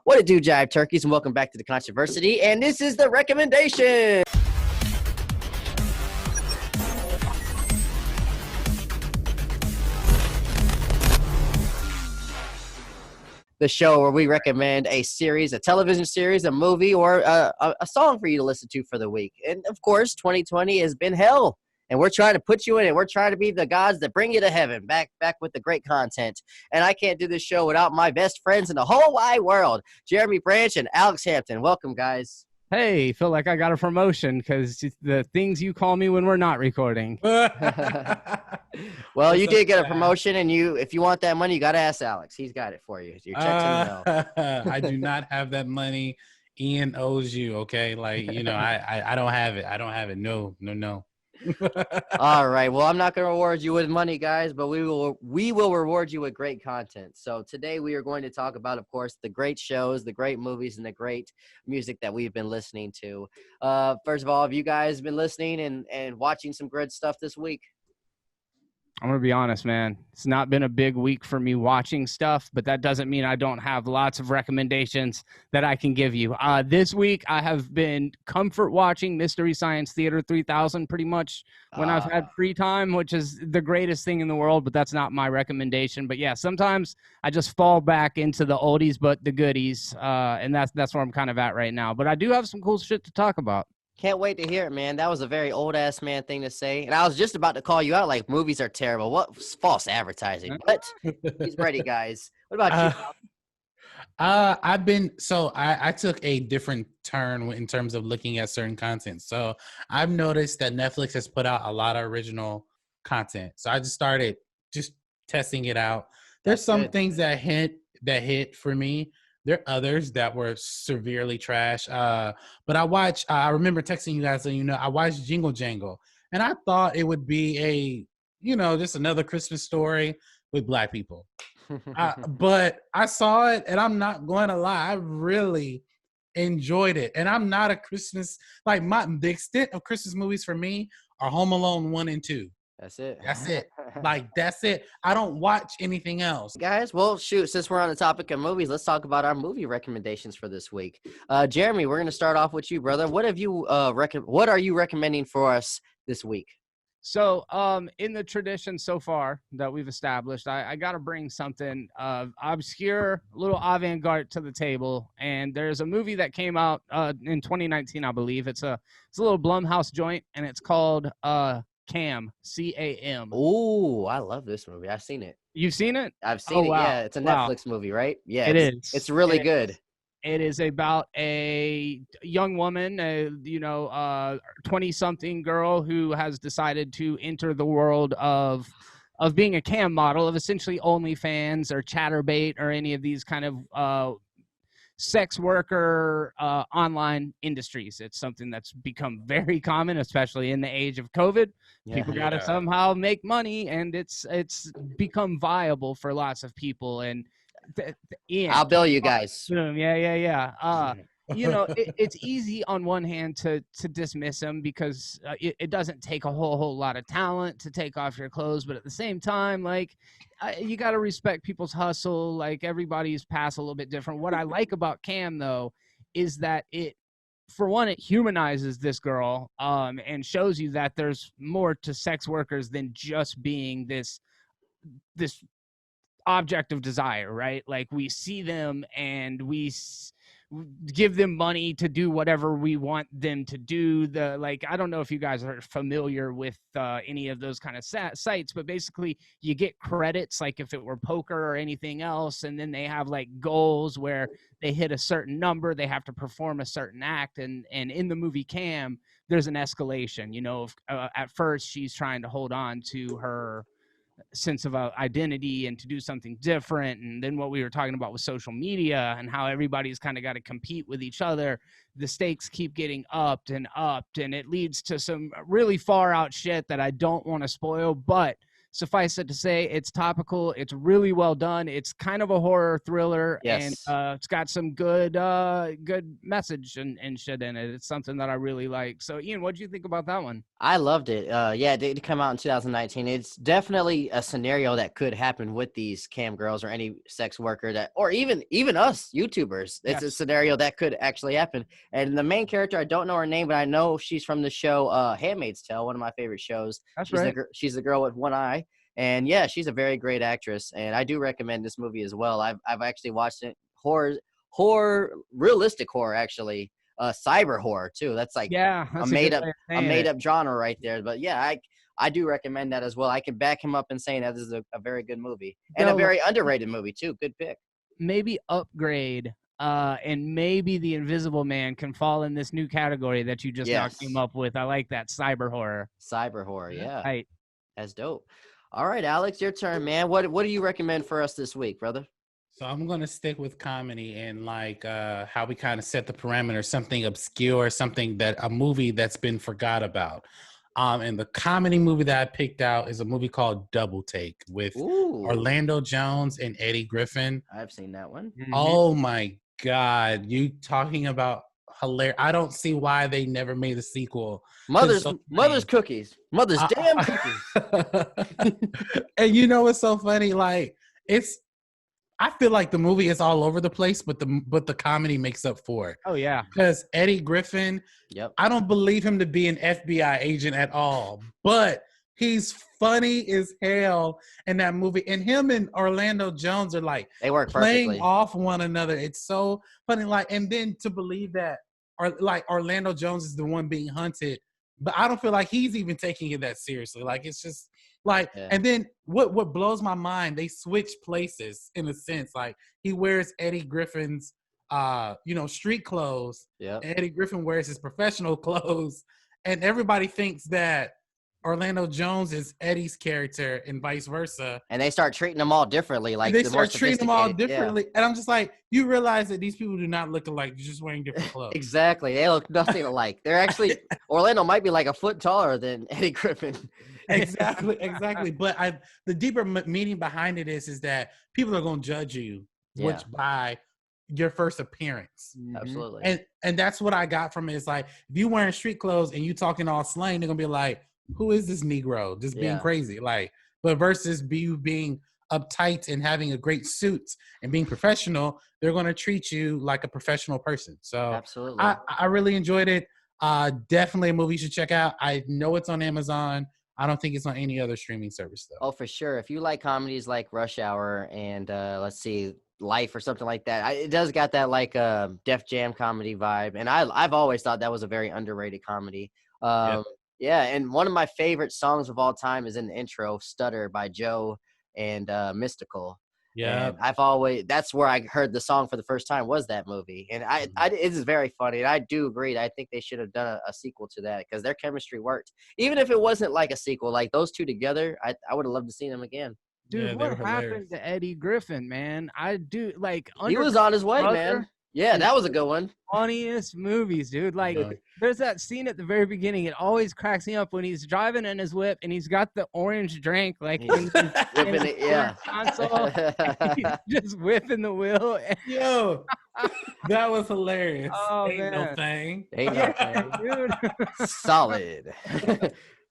What it do, Jive Turkeys, and welcome back to the Controversy. And this is the recommendation. The show where we recommend a series, a television series, a movie, or a song for you to listen to for the week. And of course, 2020 has been hell. And we're trying to put you in it. We're trying to be the gods that bring you to heaven, back with the great content. And I can't do this show without my best friends in the whole wide world, Jeremy Branch and Alex Hampton. Welcome, guys. Hey, feel like I got a promotion because the things you call me when we're not recording. Well, you did get a promotion, and if you want that money, you got to ask Alex. He's got it for you. Your check's in the mail. I do not have that money. Ian owes you, okay? Like, I don't have it. I don't have it. No. All right. Well, I'm not going to reward you with money, guys, but we will reward you with great content. So today we are going to talk about, of course, the great shows, the great movies, and the great music that we've been listening to. First of all, have you guys been listening and watching some good stuff this week? I'm going to be honest, man. It's not been a big week for me watching stuff, but that doesn't mean I don't have lots of recommendations that I can give you. This week, I have been comfort watching Mystery Science Theater 3000 pretty much when I've had free time, which is the greatest thing in the world, but that's not my recommendation. But yeah, sometimes I just fall back into the oldies but the goodies, and that's where I'm kind of at right now. But I do have some cool shit to talk about. Can't wait to hear it, man. That was a very old-ass man thing to say. And I was just about to call you out like movies are terrible. What false advertising? But he's ready, guys. What about you? I took a different turn in terms of looking at certain content. So I've noticed that Netflix has put out a lot of original content. So I just started testing it out. There's some things that hit for me. There are others that were severely trash. But I remember texting you guys, I watched Jingle Jangle, and I thought it would be just another Christmas story with Black people. But I saw it, and I'm not going to lie, I really enjoyed it. And I'm not a Christmas, the extent of Christmas movies for me are Home Alone 1 and 2. That's it. That's it. I don't watch anything else. Guys, well, shoot, since we're on the topic of movies, let's talk about our movie recommendations for this week. Jeremy, we're going to start off with you, brother. What have you what are you recommending for us this week? So, in the tradition so far that we've established, I got to bring something obscure, a little avant-garde to the table. And there's a movie that came out in 2019, I believe. It's a little Blumhouse joint, and it's called Cam, C-A-M. Oh, I love this movie. I've seen it. You've seen it? I've seen it, wow. Yeah. It's a Netflix movie, right? Yeah, it is. It's really good. It is about a young woman, 20-something girl who has decided to enter the world of being a cam model, of essentially OnlyFans or Chatterbait or any of these kind of sex worker online industries. It's something that's become very common, especially in the age of COVID. People got to somehow make money, and it's become viable for lots of people. And Ian, I'll bill you guys. Yeah. It's easy on one hand to dismiss them because it doesn't take a whole lot of talent to take off your clothes, but at the same time, you got to respect people's hustle. Everybody's path's a little bit different. What I like about Cam, though, is that it humanizes this girl and shows you that there's more to sex workers than just being this object of desire, right? We see them and we give them money to do whatever we want them to do. I don't know if you guys are familiar with any of those kind of sites, but basically you get credits if it were poker or anything else, and then they have goals where they hit a certain number, they have to perform a certain act, and in the movie Cam, there's an escalation. At first she's trying to hold on to her sense of identity and to do something different, and then what we were talking about with social media and how everybody's kind of got to compete with each other, the stakes keep getting upped, and it leads to some really far out shit that I don't want to spoil, but suffice it to say, it's topical. It's really well done. It's kind of a horror thriller, and Yes. it's got some good message and shit in it. It's something that I really like. So, Ian, what do you think about that one? I loved it. Yeah, it did come out in 2019. It's definitely a scenario that could happen with these cam girls or any sex worker that, or even us YouTubers. It's a Yes. scenario that could actually happen. And the main character, I don't know her name, but I know she's from the show Handmaid's Tale, one of my favorite shows. That's She's right. she's the girl with one eye, and yeah, she's a very great actress. And I do recommend this movie as well. I've actually watched it. Horror, realistic horror actually. Cyber horror too. That's like Yeah, that's a made good up way of a saying made it. up genre right there. But yeah, I do recommend that as well. I can back him up in saying that this is a very good movie and a Yo, very underrated movie too. Good pick. maybe Upgrade, and maybe The Invisible Man can fall in this new category that you just now Yes. came up with. I like that, cyber horror. Cyber horror, yeah. Right. That's dope. All right, Alex, your turn, man. What do you recommend for us this week, brother? So I'm gonna stick with comedy and like how we kind of set the parameter, something obscure, something that a movie that's been forgot about. And the comedy movie that I picked out is a movie called Double Take with Ooh, Orlando Jones and Eddie Griffin. I've seen that one. Mhm. Oh my God, you talking about hilarious? I don't see why they never made a sequel. Mother's so mother's cookies. Mother's Uh, damn cookies. And you know what's so funny? Like I feel like the movie is all over the place, but the comedy makes up for it. Oh yeah. Because Eddie Griffin, Yep. I don't believe him to be an FBI agent at all, but he's funny as hell in that movie. And him and Orlando Jones are like They work playing perfectly. off one another. It's so funny. Like, and then to believe that, or like Orlando Jones is the one being hunted, but I don't feel like he's even taking it that seriously. Like, it's just like, Yeah. and then what blows my mind, they switch places in a sense. Like, he wears Eddie Griffin's street clothes, Yep. and Eddie Griffin wears his professional clothes, and everybody thinks that Orlando Jones is Eddie's character and vice versa. And they start treating them all differently. Like They the more start treating them all sophisticated- yeah. differently. And I'm just like, you realize that these people do not look alike. They're just wearing different clothes. Exactly. They look nothing alike. They're actually Orlando might be like a foot taller than Eddie Griffin. Exactly. But the deeper meaning behind it is that people are going to judge you Yeah. by your first appearance. Mhm. Absolutely. And that's what I got from it. It's like, if you wearing street clothes and you talking all slang, they're gonna be like, who is this Negro just being Yeah. crazy? Like, but versus you being uptight and having a great suit and being professional, they're gonna treat you like a professional person. So Absolutely. I really enjoyed it. Definitely a movie you should check out. I know it's on Amazon. I don't think it's on any other streaming service though. Oh, for sure. If you like comedies like Rush Hour and let's see, Life or something like that, it does got that like Def Jam comedy vibe, and I've always thought that was a very underrated comedy. Yeah, and one of my favorite songs of all time is in the intro, "Stutter" by Joe and Mystical. Yeah. And that's where I heard the song for the first time was that movie, and it is very funny, and I do agree. I think they should have done a sequel to that because their chemistry worked, even if it wasn't like a sequel. Like those two together, I would have loved to see them again. Dude, Yeah, they what were happened hilarious. to Eddie Griffin, man? I do like He was on his way, Brother man. Yeah, is that was a good one. funniest movies, dude. Like, Yeah. there's that scene at the very beginning. It always cracks me up when he's driving in his whip and he's got the orange drink, like He's in his Whipping it, yeah. console. He's just whipping the wheel. Yo, that was hilarious. Oh, Ain't no man. thing. Ain't no thing. Dude. Solid,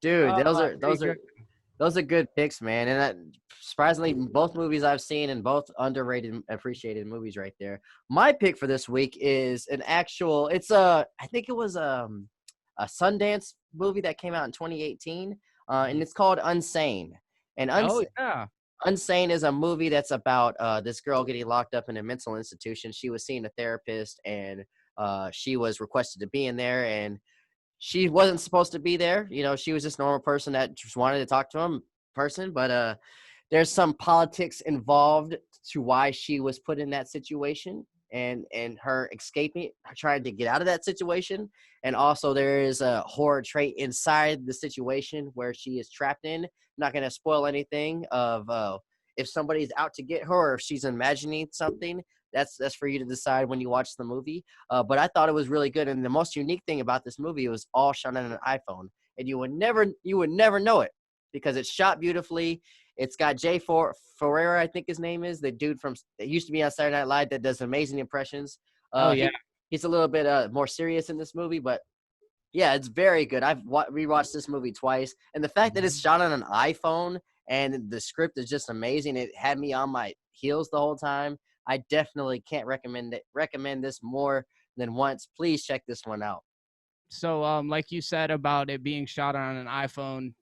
dude. Those Eddie Griffin. are good picks, man. And surprisingly, both movies I've seen and both underrated, and appreciated movies right there. My pick for this week is an actual. I think it was a Sundance movie that came out in 2018, and it's called Unsane. And Oh yeah. Unsane is a movie that's about this girl getting locked up in a mental institution. She was seeing a therapist, and she was requested to be in there, and she wasn't supposed to be there. You know, she was just a normal person that just wanted to talk to him person, but there's some politics involved to why she was put in that situation and her escaping, her trying to get out of that situation. And also there is a horror trait inside the situation where she is trapped in. I'm not going to spoil anything of if somebody's out to get her or if she's imagining something. That's for you to decide when you watch the movie. But I thought it was really good. And the most unique thing about this movie, it was all shot on an iPhone. And you would never know it. because it's shot beautifully. It's got Ferreira, I think his name is, the dude that used to be on Saturday Night Live that does amazing impressions. Oh yeah. He's a little bit more serious in this movie, but yeah, it's very good. I've rewatched this movie twice, and the fact that it's shot on an iPhone and the script is just amazing. It had me on my heels the whole time. I definitely can't recommend this more than once. Please check this one out. So, like you said about it being shot on an iPhone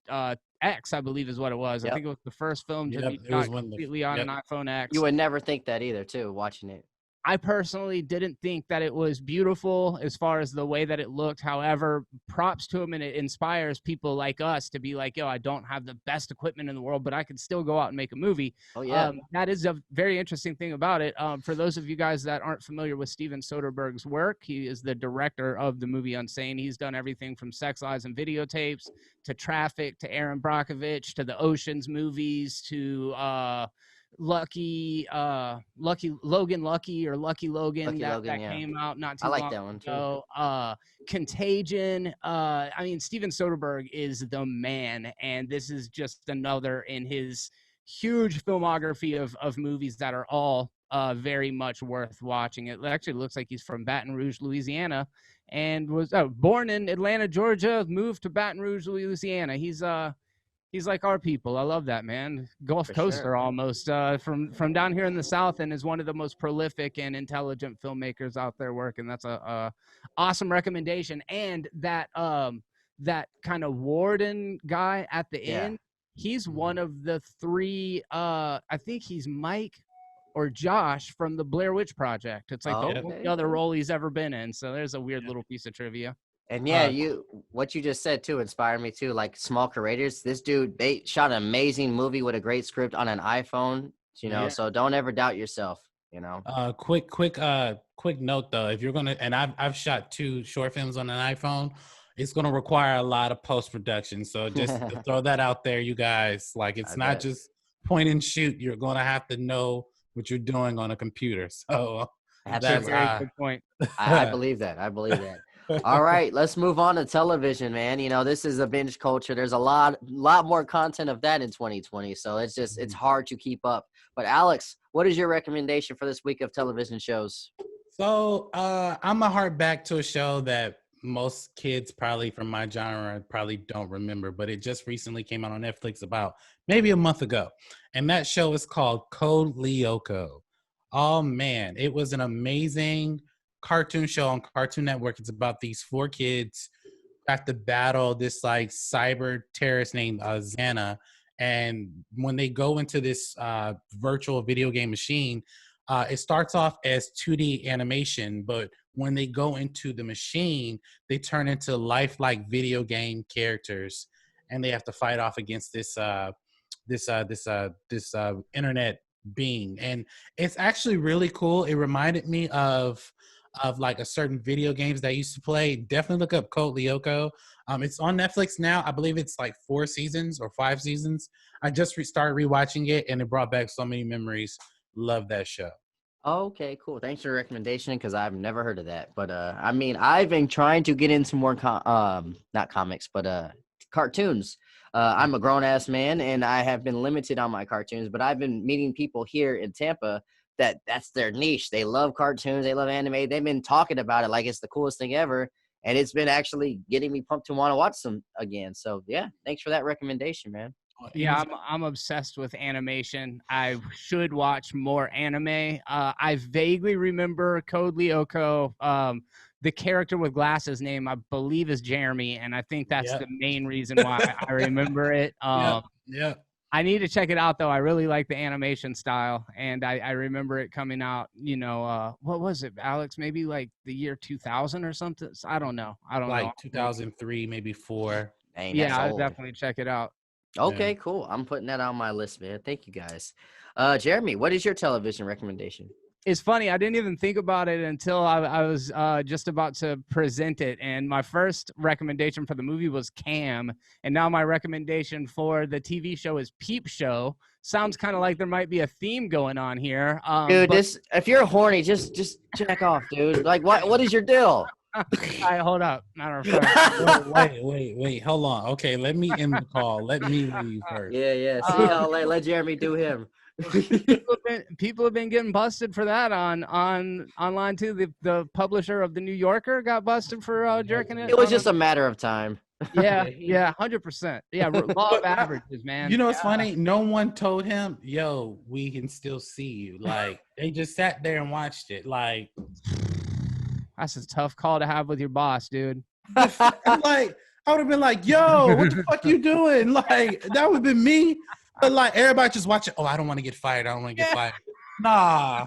X, I believe is what it was. Yep. I think it was the first film to be it was shot one of the- completely on yep. an iPhone X. You would never think that either, too, watching it. I personally didn't think that it was beautiful as far as the way that it looked. However, props to him, and it inspires people like us to be like, yo, I don't have the best equipment in the world, but I can still go out and make a movie. Oh, yeah. That is a very interesting thing about it. For those of you guys that aren't familiar with Steven Soderbergh's work, he is the director of the movie Unsane. He's done everything from Sex, Lies, and Videotapes to Traffic to Aaron Brockovich to the Ocean's movies to Lucky Logan that came out not too long ago. I like that one too. Contagion. I mean, Steven Soderbergh is the man, and this is just another in his huge filmography of movies that are all very much worth watching. It actually looks like he's from Baton Rouge, Louisiana, and was born in Atlanta, Georgia, moved to Baton Rouge, Louisiana. He's like our people. I love that, man. Gulf Coaster almost from down here in the South, and is one of the most prolific and intelligent filmmakers out there working. That's a awesome recommendation. And that kind of warden guy at the end, he's one of the three. I think he's Mike or Josh from the Blair Witch Project. It's like the only other role he's ever been in. So there's a weird little piece of trivia. And what you just said too inspired me too. Like Small Creators, this dude, they shot an amazing movie with a great script on an iPhone. So don't ever doubt yourself. Quick note though, if you're gonna, and I've shot 2 short films on an iPhone, it's gonna require a lot of post production. So just to throw that out there, you guys. Like it's not just point and shoot. You're gonna have to know what you're doing on a computer. So that's a very good point. I believe that. All right, let's move on to television, man. This is a binge culture. There's a lot more content of that in 2020, so it's hard to keep up. But Alex, what is your recommendation for this week of television shows? So I'm a hark back to a show that most kids probably from my genre probably don't remember, but it just recently came out on Netflix about maybe a month ago, and that show is called Code Lyoko. Oh man, it was an amazing cartoon show on Cartoon Network. It's about these 4 kids who have to battle this like cyber terrorist named Xana, and when they go into this virtual video game machine, it starts off as 2D animation, but when they go into the machine, they turn into lifelike video game characters, and they have to fight off against this internet being. And it's actually really cool. It reminded me of like a certain video games that I used to play. Definitely look up Code Lyoko. It's on Netflix now. I believe it's like 4 seasons or 5 seasons. I just started rewatching it, and it brought back so many memories. Love that show. Okay, cool. Thanks for the recommendation, because I've never heard of that. But I mean, I've been trying to get into more not comics, but cartoons. I'm a grown-ass man, and I have been limited on my cartoons, but I've been meeting people here in Tampa that's their niche. They love cartoons. They love anime. They've been talking about it like it's the coolest thing ever, and it's been actually getting me pumped to want to watch them again. So, yeah, thanks for that recommendation, man. Yeah, I'm obsessed with animation. I should watch more anime. I vaguely remember Code Lyoko. The character with glasses name, I believe, is Jeremy, and I think that's the main reason why I remember it. Yeah. I need to check it out, though. I really like the animation style, and I remember it coming out, what was it, Alex? Maybe like the year 2000 or something? I don't know. Like 2003, maybe 4. Dang, yeah, I'll definitely check it out. Okay, cool. I'm putting that on my list, man. Thank you, guys. Jeremy, what is your television recommendation? It's funny. I didn't even think about it until I was just about to present it. And my first recommendation for the movie was Cam. And now my recommendation for the TV show is Peep Show. Sounds kind of like there might be a theme going on here. Dude, if you're horny, just check off, dude. Like, what is your deal? All right, hold up. Matter of fact. Wait. Hold on. Okay, let me end the call. Let me leave first. Yeah. See how let Jeremy do him. People have been getting busted for that on online too. The publisher of the New Yorker got busted for jerking it. It was just a matter of time. Yeah, 100%. Yeah, law of averages, man. You know what's funny? No one told him, "Yo, we can still see you." Like they just sat there and watched it. Like that's a tough call to have with your boss, dude. like I would have been like, "Yo, what the fuck you doing?" Like that would have been me. But like everybody just watching. Oh, I don't want to get fired. I don't want to get fired. Nah.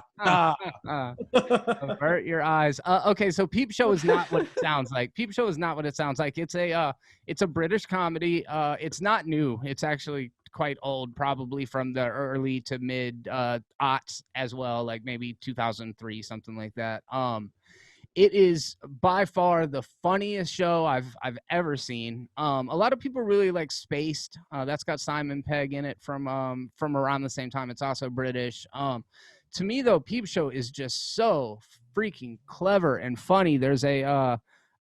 Avert your eyes. Okay, so Peep Show is not what it sounds like. Peep Show is not what it sounds like. It's a British comedy. It's not new. It's actually quite old, probably from the early to mid aughts as well, like maybe 2003, something like that. It is by far the funniest show I've ever seen. A lot of people really like Spaced. That's got Simon Pegg in it from around the same time. It's also British. To me though, Peep Show is just so freaking clever and funny. There's an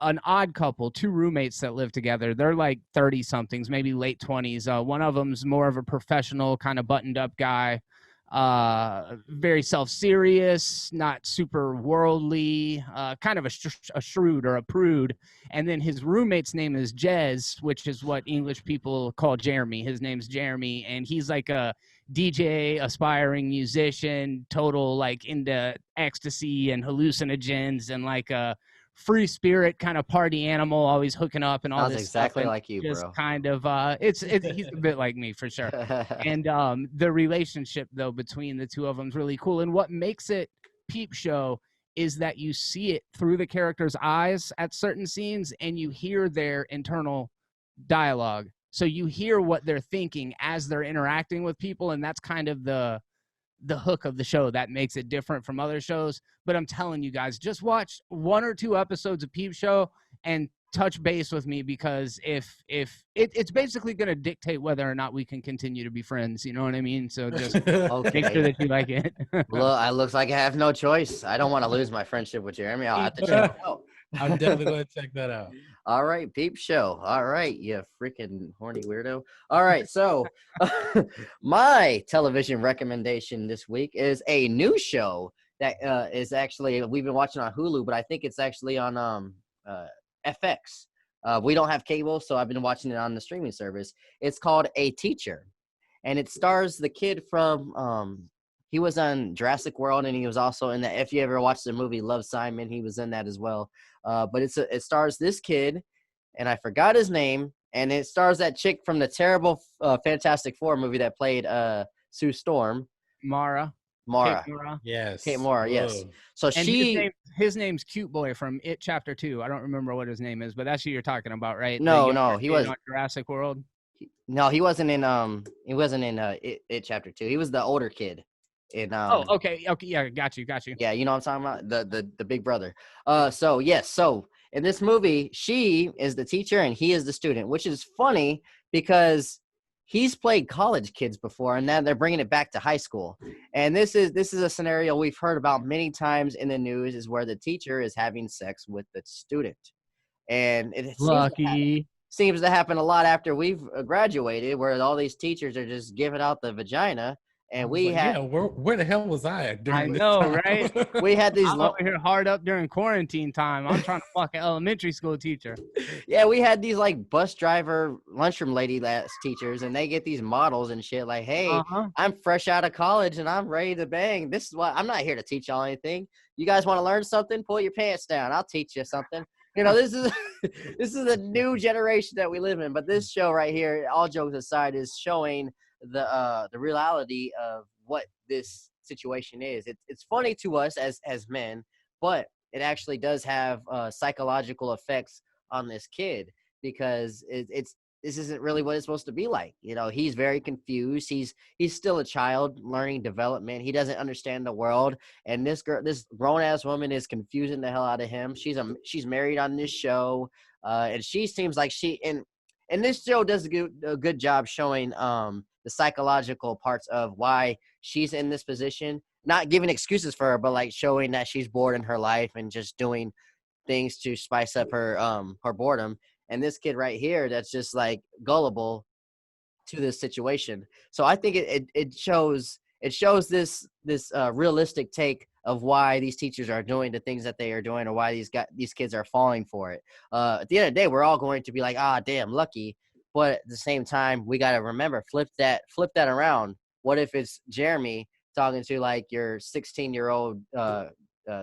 odd couple, two roommates that live together. They're like 30 somethings, maybe late 20s. One of them's more of a professional kind of buttoned up guy. Very self-serious, not super worldly, kind of a shrewd or a prude. And then his roommate's name is Jez, which is what English people call Jeremy. His name's Jeremy, and he's like a DJ, aspiring musician, total like into ecstasy and hallucinogens, and like a free spirit kind of party animal, always hooking up and all Sounds this exactly stuff. like you, just bro. kind of he's a bit like me for sure. And the relationship though between the two of them is really cool. And what makes it Peep Show is that you see it through the characters' eyes at certain scenes, and you hear their internal dialogue. So you hear what they're thinking as they're interacting with people, and that's kind of the hook of the show that makes it different from other shows. But I'm telling you guys, just watch 1 or 2 episodes of Peep Show and touch base with me, because if it's basically going to dictate whether or not we can continue to be friends. You know what I mean? So just make sure that you like it. Well, it looks like I have no choice. I don't want to lose my friendship with Jeremy. I'll have to check it out. I'm definitely going to check that out. All right, Peep Show. All right, you freaking horny weirdo. All right, so my television recommendation this week is a new show that is actually, we've been watching on Hulu, but I think it's actually on FX. We don't have cable, so I've been watching it on the streaming service. It's called A Teacher, and it stars the kid from he was on Jurassic World, and he was also in that. If you ever watched the movie Love, Simon, he was in that as well. But it stars this kid, and I forgot his name, and it stars that chick from the terrible Fantastic Four movie that played Sue Storm. Mara. Yes. Kate Mara, yes. Whoa. So and his name's Cute Boy from It Chapter 2. I don't remember what his name is, but that's who you're talking about, right? No, he was on Jurassic World. No, he wasn't in It Chapter 2. He was the older kid. Okay, yeah, got you. Yeah, you know what I'm talking about? The big brother. So in this movie, she is the teacher and he is the student, which is funny because he's played college kids before, and now they're bringing it back to high school. And this is a scenario we've heard about many times in the news, is where the teacher is having sex with the student. And it seems to happen a lot after we've graduated, where all these teachers are just giving out the vagina. And where the hell was I during this know, time? right? We had these I'm over here hard up during quarantine time. I'm trying to fuck an elementary school teacher. Yeah, we had these like bus driver, lunchroom lady teachers, and they get these models and shit like, hey, I'm fresh out of college and I'm ready to bang. This is what I'm not here to teach y'all anything. You guys want to learn something? Pull your pants down. I'll teach you something. You know, this is a new generation that we live in. But this show right here, all jokes aside, is showing the reality of what this situation is. It's funny to us as men, but it actually does have psychological effects on this kid, because this isn't really what it's supposed to be like. You know, he's very confused. He's still a child learning development. He doesn't understand the world, and this grown ass woman is confusing the hell out of him. She's married on this show, and she seems like and this show does a good job showing the psychological parts of why she's in this position, not giving excuses for her, but like showing that she's bored in her life and just doing things to spice up her boredom. And this kid right here, that's just like gullible to this situation. So I think it shows this realistic take of why these teachers are doing the things that they are doing, or why these kids are falling for it. At the end of the day, we're all going to be like, damn, lucky. But at the same time, we got to remember, flip that around. What if it's Jeremy talking to like your 16-year-old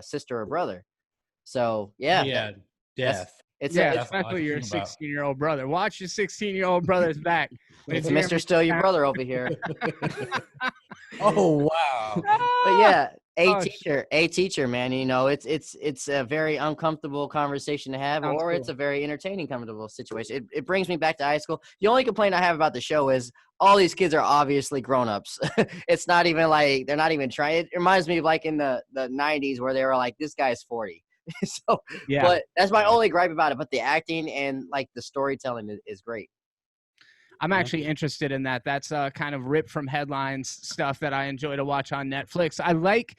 sister or brother? So yeah, Yeah, that's death. it's Yeah, That's all I especially can your think about. 16-year-old brother. Watch your 16-year-old brother's back. When it's Jeremy Mr. Still Your Brother over here. Oh wow. But yeah, Oh, a teacher, man. You know, it's a very uncomfortable conversation to have, sounds or it's cool. a very entertaining, comfortable situation. It brings me back to high school. The only complaint I have about the show is all these kids are obviously grown ups. It's not even like they're not even trying. It reminds me of like in the 90s where they were like, this guy's 40. So, Yeah. but that's my only gripe about it. But the acting and like the storytelling is great. I'm actually interested in that. That's kind of ripped from headlines stuff that I enjoy to watch on Netflix. I like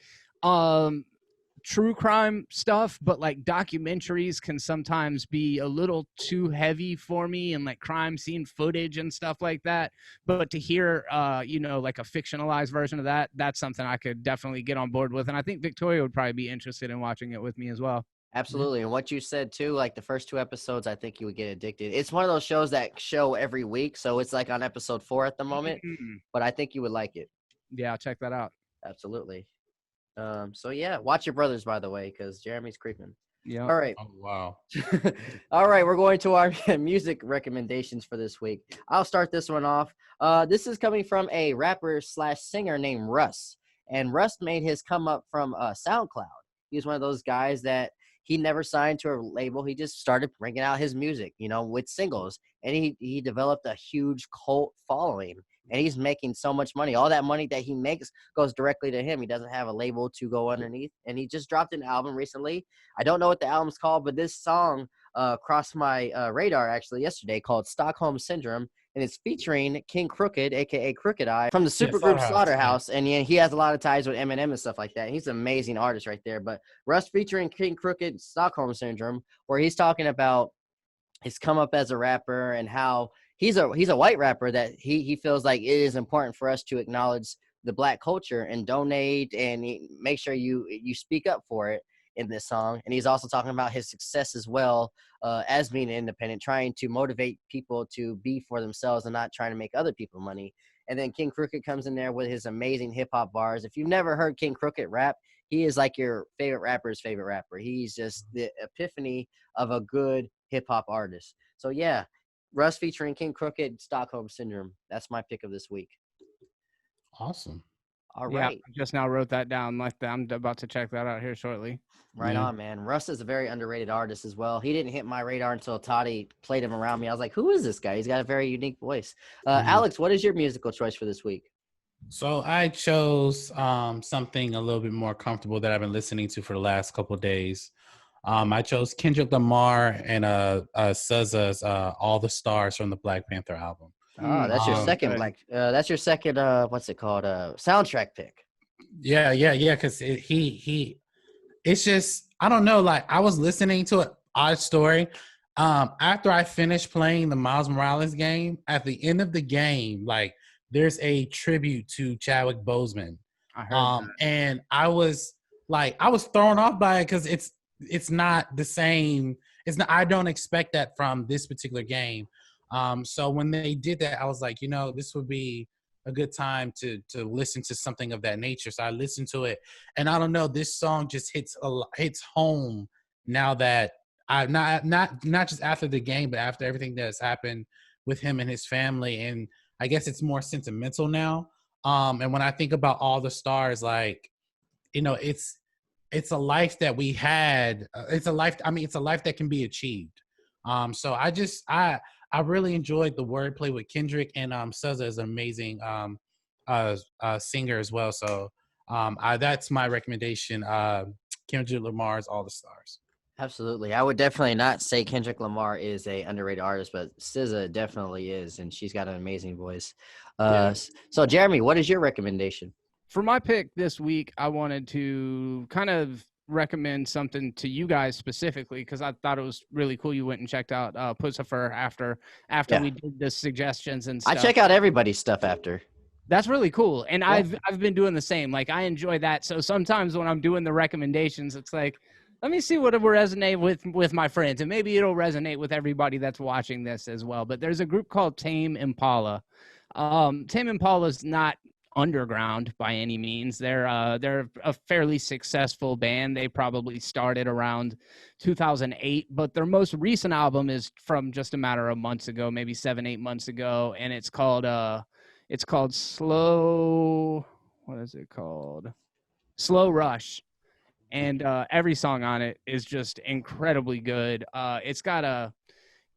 true crime stuff, but like documentaries can sometimes be a little too heavy for me, and like crime scene footage and stuff like that. But to hear, like a fictionalized version of that, that's something I could definitely get on board with. And I think Victoria would probably be interested in watching it with me as well. Absolutely. And what you said too, like the first 2 episodes, I think you would get addicted. It's one of those shows that show every week. So it's like on episode 4 at the moment, but I think you would like it. Yeah, I'll check that out. Absolutely. So yeah, watch your brothers, by the way, because Jeremy's creeping. Yeah. All right. Oh wow. All right. We're going to our music recommendations for this week. I'll start this one off. This is coming from a rapper / singer named Russ. And Russ made his come up from SoundCloud. He was one of those guys that he never signed to a label. He just started bringing out his music, with singles. And he developed a huge cult following. And he's making so much money. All that money that he makes goes directly to him. He doesn't have a label to go underneath. And he just dropped an album recently. I don't know what the album's called, but this song crossed my radar actually yesterday, called Stockholm Syndrome. And it's featuring King Crooked, a.k.a. Crooked Eye, from the supergroup Slaughterhouse. And he has a lot of ties with Eminem and stuff like that. He's an amazing artist right there. But Russ featuring King Crooked, Stockholm Syndrome, where he's talking about his come up as a rapper and how he's a white rapper, that he feels like it is important for us to acknowledge the Black culture and donate and make sure you speak up for it in this song. And he's also talking about his success as well, as being an independent, trying to motivate people to be for themselves and not trying to make other people money. And then King Crooked comes in there with his amazing hip hop bars. If you've never heard King Crooked rap, he is like your favorite rapper's favorite rapper. He's just the epiphany of a good hip hop artist. So yeah, Russ featuring King Crooked, Stockholm Syndrome. That's my pick of this week. Awesome. All Yeah, right. I just now wrote that down. Like I'm about to check that out here shortly. Right on, man. Russ is a very underrated artist as well. He didn't hit my radar until Toddy played him around me. I was like, who is this guy? He's got a very unique voice. Alex, what is your musical choice for this week? So I chose something a little bit more comfortable that I've been listening to for the last couple of days. I chose Kendrick Lamar and SZA's "All the Stars" from the Black Panther album. Oh, that's your second that's your second what's it called? Soundtrack pick. Yeah, because it's just, I don't know, like I was listening to an odd story. After I finished playing the Miles Morales game, at the end of the game, like there's a tribute to Chadwick Boseman. I heard and I was thrown off by it because it's not the same. I don't expect that from this particular game. So when they did that, I was like, this would be a good time to listen to something of that nature. So I listened to it, and I don't know, this song just hits home now that I not just after the game, but after everything that has happened with him and his family. And I guess it's more sentimental now. And when I think about all the stars, like, it's a life that we had. It's a life that can be achieved. So I really enjoyed the wordplay with Kendrick, and SZA is an amazing singer as well. So that's my recommendation. Kendrick Lamar's "All the Stars." Absolutely. I would definitely not say Kendrick Lamar is a underrated artist, but SZA definitely is, and she's got an amazing voice. So Jeremy, what is your recommendation? For my pick this week, I wanted to kind of recommend something to you guys specifically because I thought it was really cool. You went and checked out Pussifer after Yeah. we did the suggestions and I stuff. check out everybody's stuff after. That's really cool. And Yeah. I've been doing the same. Like I enjoy that. So sometimes when I'm doing the recommendations, it's like, let me see what will resonate with my friends. And maybe it'll resonate with everybody that's watching this as well. But there's a group called Tame Impala. Tame Impala's not underground by any means. They're a fairly successful band. They probably started around 2008, but their most recent album is from just a matter of months ago, maybe 7-8 months ago, and it's called Slow. What is it called? Slow Rush. And every song on it is just incredibly good. It's got a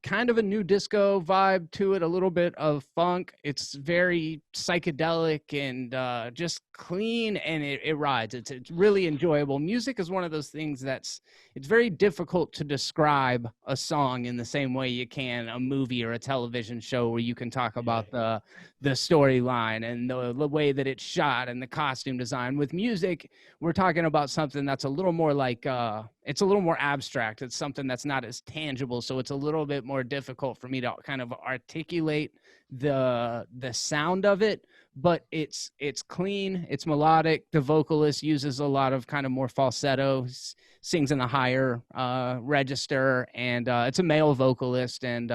kind of a new disco vibe to it, a little bit of funk. It's very psychedelic and just clean, and it rides. It's really enjoyable. Music is one of those things it's very difficult to describe a song in the same way you can a movie or a television show where you can talk about the storyline and the way that it's shot and the costume design. With music, we're talking about something that's a little more like it's a little more abstract. It's something that's not as tangible, so it's a little bit more difficult for me to kind of articulate the sound of it. But it's clean, it's melodic. The vocalist uses a lot of kind of more falsetto, sings in a higher register, and it's a male vocalist, and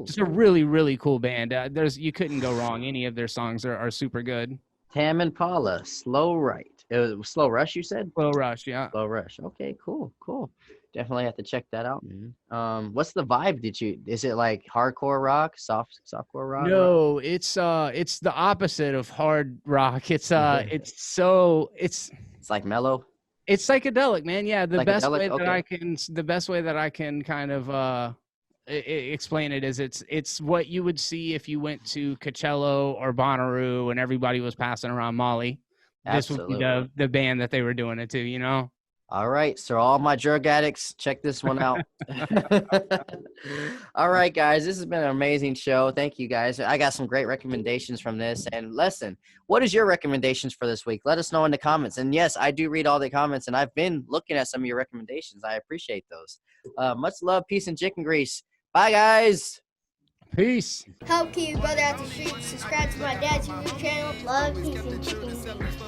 just a really, really cool band. You couldn't go wrong. Any of their songs are super good. Tame Impala, Slow Right. It was Slow Rush, you said? Slow Rush, yeah. Slow Rush. Okay, cool. Definitely have to check that out, man. What's the vibe? Is it like hardcore rock, softcore rock? No, it's the opposite of hard rock. It's like mellow. It's psychedelic, man. Yeah, the best way that I can kind of explain it is it's what you would see if you went to Coachella or Bonnaroo and everybody was passing around Molly. Absolutely. This would be the band that they were doing it to, you know? All right, so all my drug addicts, check this one out. All right, guys, this has been an amazing show. Thank you, guys. I got some great recommendations from this. And listen, what is your recommendations for this week? Let us know in the comments. And yes, I do read all the comments, and I've been looking at some of your recommendations. I appreciate those. Much love, peace, and chicken grease. Bye, guys. Peace. Help keep your brother out the streets. Subscribe to my dad's YouTube channel. Love, peace, and chicken grease.